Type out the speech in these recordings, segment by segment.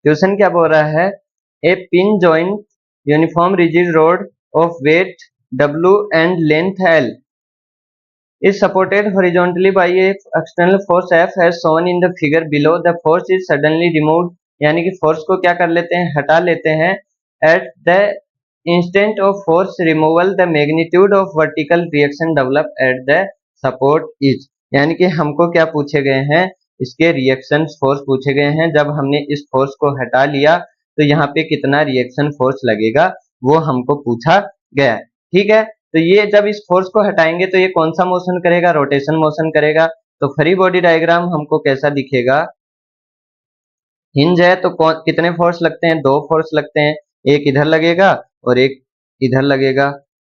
Question क्या बोल रहा है, a pin joint uniform rigid rod of weight W and length L is supported horizontally by a external force F as shown in the figure below. The force is suddenly removed, यानी कि force को क्या कर लेते हैं, हटा लेते हैं. At the instant of force removal the magnitude of vertical reaction developed at the support is, यानी कि हमको क्या पूछे गए हैं, इसके रिएक्शन फोर्स पूछे गए हैं. जब हमने इस फोर्स को हटा लिया तो यहाँ पे कितना रिएक्शन फोर्स लगेगा वो हमको पूछा गया है. ठीक है, तो ये जब इस फोर्स को हटाएंगे तो ये कौन सा मोशन करेगा, रोटेशन मोशन करेगा. तो फ्री बॉडी डायग्राम हमको कैसा दिखेगा, हिंज है तो कितने फोर्स लगते हैं, 2 फोर्स लगते हैं, एक इधर लगेगा और एक इधर लगेगा.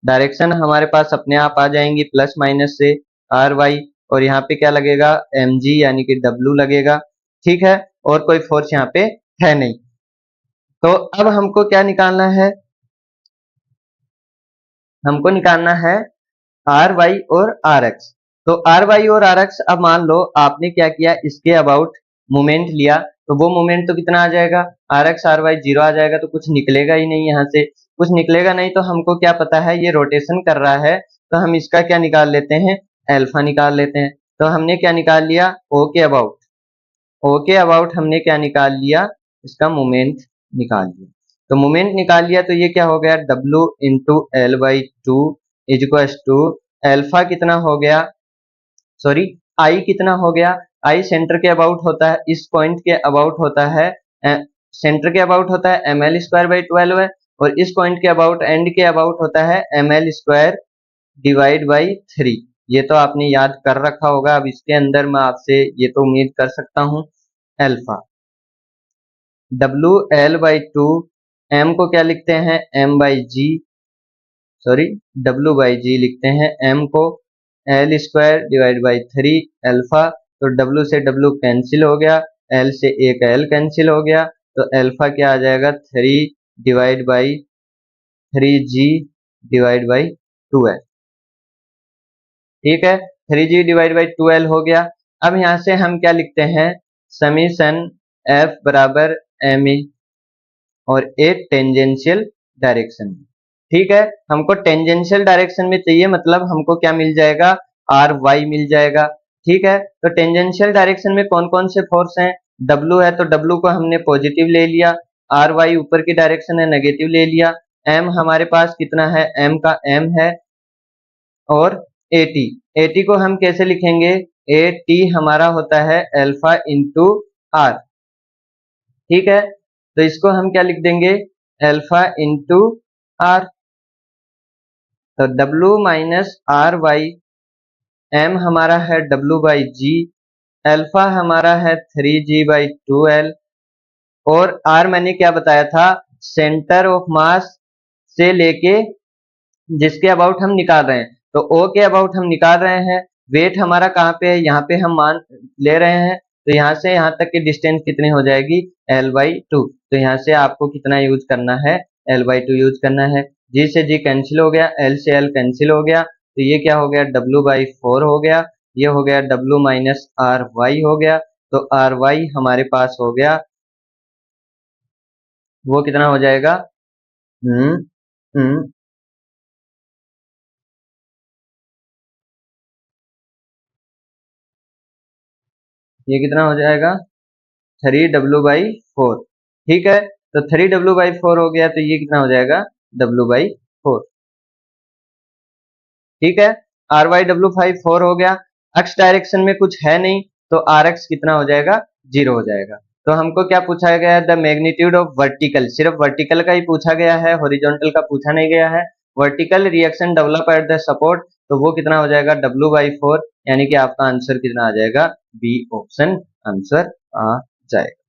डायरेक्शन हमारे पास अपने आप आ जाएंगी प्लस माइनस से RY, और यहाँ पे क्या लगेगा mg यानी कि W लगेगा. ठीक है, और कोई फोर्स यहाँ पे है नहीं. तो अब हमको क्या निकालना है, हमको निकालना है RY और RX. तो RY और RX, अब मान लो आपने क्या किया, इसके अबाउट मोमेंट लिया तो वो मोमेंट तो कितना आ जाएगा, RX RY 0 आ जाएगा. तो कुछ निकलेगा ही नहीं, यहाँ से कुछ निकलेगा नहीं. तो हमको क्या पता है ये रोटेशन कर रहा है, तो हम इसका क्या निकाल लेते हैं, अल्फा निकाल लेते हैं. तो हमने क्या निकाल लिया, O के अबाउट हमने क्या निकाल लिया, इसका मोमेंट निकाल लिया. तो मोमेंट निकाल लिया तो ये क्या हो गया, W into L/2 is equal to alpha कितना हो गया, सॉरी I कितना हो गया, I सेंटर के अबाउट होता है, इस पॉइंट के अबाउट होता है, सेंटर के अबाउट होता है ml²/12 है, और इस पॉइंट के अबाउट एंड के अबाउट होता है ml²/3. ये तो आपने याद कर रखा होगा. अब इसके अंदर मैं आपसे ये तो उम्मीद कर सकता हूं, अल्फा WL/2, m को क्या लिखते हैं m/g, सॉरी W/g लिखते हैं, m को L²/3 अल्फा. तो W से W कैंसिल हो गया, L से एक L कैंसिल हो गया, तो अल्फा क्या आ जाएगा 3/3g/2l. ठीक है, 3g/2l हो गया. अब यहां से हम क्या लिखते हैं, समीशन F बराबर ma और एक टेंजेंशियल डायरेक्शन में. ठीक है, हमको टेंजेंशियल डायरेक्शन में चाहिए, मतलब हमको क्या मिल जाएगा, RY मिल जाएगा. ठीक है, तो टेंजेंशियल डायरेक्शन में कौन कौन से फोर्स हैं, W है तो W को हमने पॉजिटिव ले लिया, RY ऊपर की डायरेक्शन है नेगेटिव ले लिया, M हमारे पास कितना है, M का M है, और AT को हम कैसे लिखेंगे, AT हमारा होता है अल्फा इंटू R. ठीक है, तो इसको हम क्या लिख देंगे, अल्फा इंटू R. तो W माइनस RY, M हमारा है W/g, अल्फा हमारा है 3g/2l, और R मैंने क्या बताया था, सेंटर ऑफ मास से लेके जिसके अबाउट हम निकाल रहे हैं. तो O के अबाउट हम निकाल रहे हैं, वेट हमारा कहाँ पे है, यहाँ पे हम मान ले रहे हैं. तो यहाँ से यहाँ तक की डिस्टेंस कितनी हो जाएगी, L/2. तो यहाँ से आपको कितना यूज करना है, L/2 यूज करना है. G से G कैंसिल हो गया, L से L कैंसिल हो गया, तो ये क्या हो गया, W/4 हो गया, ये हो गया W माइनस RY हो गया. तो RY हमारे पास हो गया, वो कितना हो जाएगा, ये कितना हो जाएगा 3W/4. ठीक है, तो 3W/4 हो गया, तो ये कितना हो जाएगा W/4. ठीक है, RY/W/4 हो गया. एक्स डायरेक्शन में कुछ है नहीं, तो RX कितना हो जाएगा, 0 हो जाएगा. तो हमको क्या पूछा गया है, द मैग्नीट्यूड ऑफ वर्टिकल, सिर्फ वर्टिकल का ही पूछा गया है, हॉरिजॉन्टल का पूछा नहीं गया है. Vertical reaction develop at the support, तो वो कितना हो जाएगा W/4, यानी कि आपका आंसर कितना आ जाएगा, बी ऑप्शन आंसर आ जाएगा.